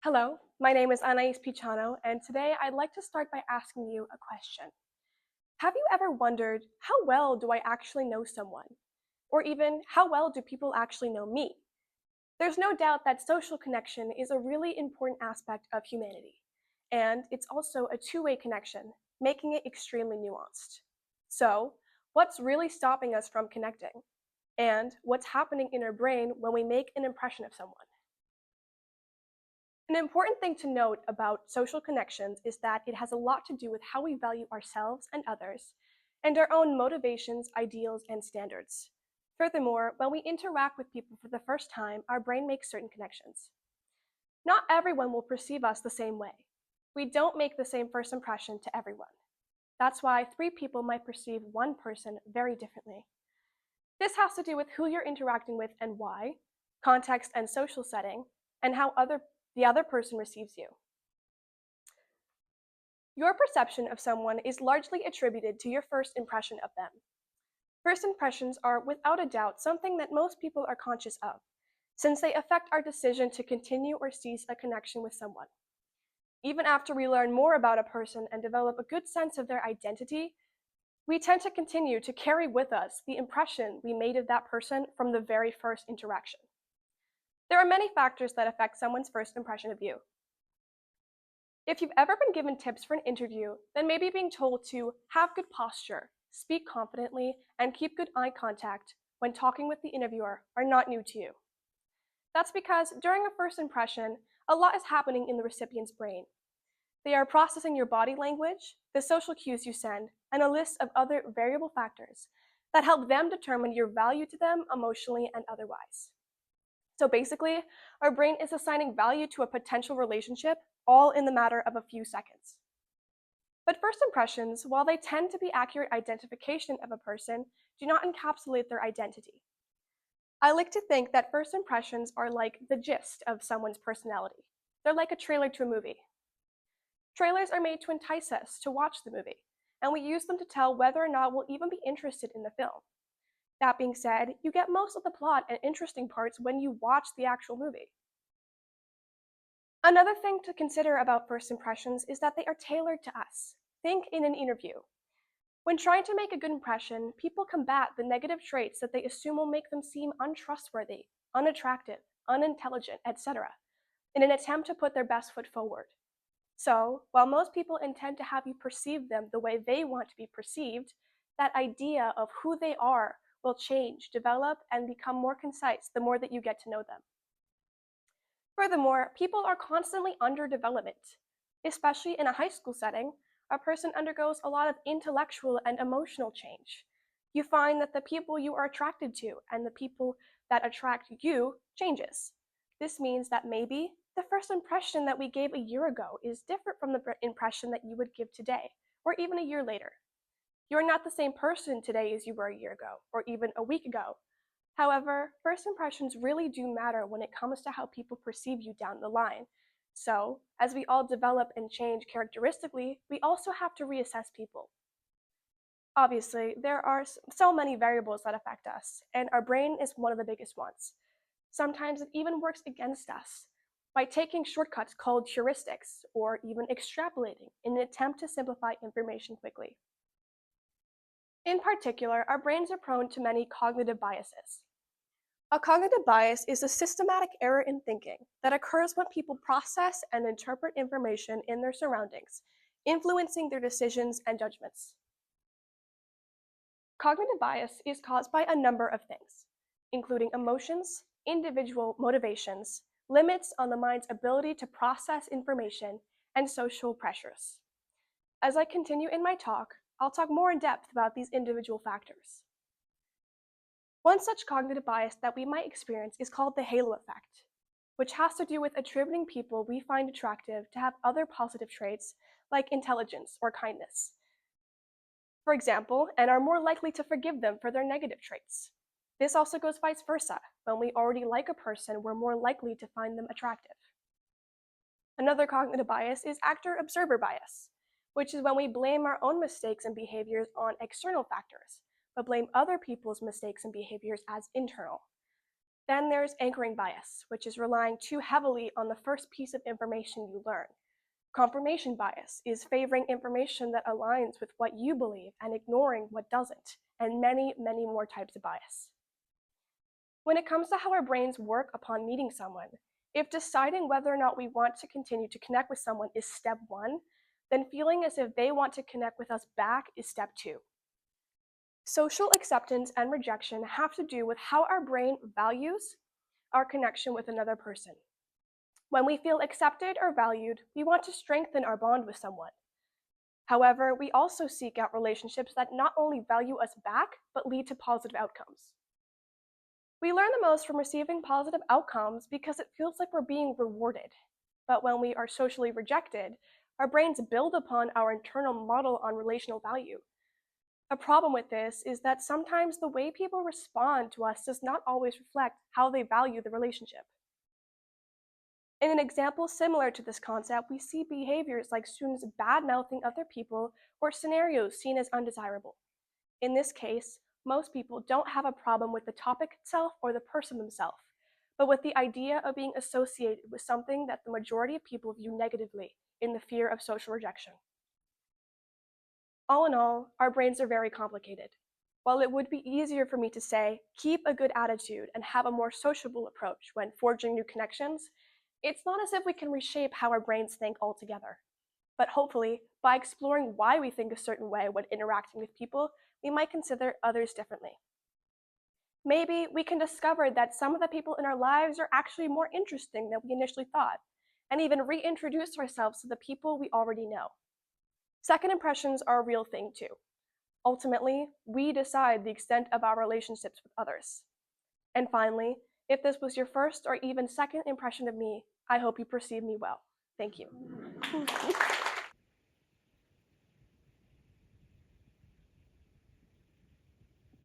Hello, my name is Anaïs Picciano, and today I'd like to start by asking you a question. Have you ever wondered, how well do I actually know someone? Or even, how well do people actually know me? There's no doubt that social connection is a really important aspect of humanity, and it's also a two-way connection, making it extremely nuanced. So, what's really stopping us from connecting? And what's happening in our brain when we make an impression of someone? An important thing to note about social connections is that it has a lot to do with how we value ourselves and others, and our own motivations, ideals, and standards. Furthermore, when we interact with people for the first time, our brain makes certain connections. Not everyone will perceive us the same way. We don't make the same first impression to everyone. That's why three people might perceive one person very differently. This has to do with who you're interacting with and why, context and social setting, and how the other person receives you. Your perception of someone is largely attributed to your first impression of them. First impressions are, without a doubt, something that most people are conscious of, since they affect our decision to continue or cease a connection with someone. Even after we learn more about a person and develop a good sense of their identity, we tend to continue to carry with us the impression we made of that person from the very first interaction. There are many factors that affect someone's first impression of you. If you've ever been given tips for an interview, then maybe being told to have good posture, speak confidently, and keep good eye contact when talking with the interviewer are not new to you. That's because during a first impression, a lot is happening in the recipient's brain. They are processing your body language, the social cues you send, and a list of other variable factors that help them determine your value to them emotionally and otherwise. So basically, our brain is assigning value to a potential relationship all in the matter of a few seconds. But first impressions, while they tend to be accurate identification of a person, do not encapsulate their identity. I like to think that first impressions are like the gist of someone's personality. They're like a trailer to a movie. Trailers are made to entice us to watch the movie, and we use them to tell whether or not we'll even be interested in the film. That being said, you get most of the plot and interesting parts when you watch the actual movie. Another thing to consider about first impressions is that they are tailored to us. Think in an interview. When trying to make a good impression, people combat the negative traits that they assume will make them seem untrustworthy, unattractive, unintelligent, etc., in an attempt to put their best foot forward. So, while most people intend to have you perceive them the way they want to be perceived, that idea of who they are will change, develop, and become more concise the more that you get to know them. Furthermore, people are constantly under development. Especially in a high school setting, a person undergoes a lot of intellectual and emotional change. You find that the people you are attracted to and the people that attract you changes. This means that maybe the first impression that we gave a year ago is different from the impression that you would give today, or even a year later. You're not the same person today as you were a year ago, or even a week ago. However, first impressions really do matter when it comes to how people perceive you down the line. So, as we all develop and change characteristically, we also have to reassess people. Obviously, there are so many variables that affect us, and our brain is one of the biggest ones. Sometimes it even works against us by taking shortcuts called heuristics, or even extrapolating in an attempt to simplify information quickly. In particular, our brains are prone to many cognitive biases. A cognitive bias is a systematic error in thinking that occurs when people process and interpret information in their surroundings, influencing their decisions and judgments. Cognitive bias is caused by a number of things, including emotions, individual motivations, limits on the mind's ability to process information, and social pressures. As I continue in my talk, I'll talk more in depth about these individual factors. One such cognitive bias that we might experience is called the halo effect, which has to do with attributing people we find attractive to have other positive traits like intelligence or kindness, for example, and are more likely to forgive them for their negative traits. This also goes vice versa. When we already like a person, we're more likely to find them attractive. Another cognitive bias is actor-observer bias, which is when we blame our own mistakes and behaviors on external factors, but blame other people's mistakes and behaviors as internal. Then there's anchoring bias, which is relying too heavily on the first piece of information you learn. Confirmation bias is favoring information that aligns with what you believe and ignoring what doesn't, and many, many more types of bias. When it comes to how our brains work upon meeting someone, if deciding whether or not we want to continue to connect with someone is step one, then feeling as if they want to connect with us back is step two. Social acceptance and rejection have to do with how our brain values our connection with another person. When we feel accepted or valued, we want to strengthen our bond with someone. However, we also seek out relationships that not only value us back, but lead to positive outcomes. We learn the most from receiving positive outcomes because it feels like we're being rewarded. But when we are socially rejected, our brains build upon our internal model on relational value. A problem with this is that sometimes the way people respond to us does not always reflect how they value the relationship. In an example similar to this concept, we see behaviors like students bad-mouthing other people or scenarios seen as undesirable. In this case, most people don't have a problem with the topic itself or the person themselves, but with the idea of being associated with something that the majority of people view negatively in the fear of social rejection. All in all, our brains are very complicated. While it would be easier for me to say, keep a good attitude and have a more sociable approach when forging new connections, it's not as if we can reshape how our brains think altogether. But hopefully, by exploring why we think a certain way when interacting with people, we might consider others differently. Maybe we can discover that some of the people in our lives are actually more interesting than we initially thought, and even reintroduce ourselves to the people we already know. Second impressions are a real thing too. Ultimately, we decide the extent of our relationships with others. And finally, if this was your first or even second impression of me, I hope you perceive me well. Thank you.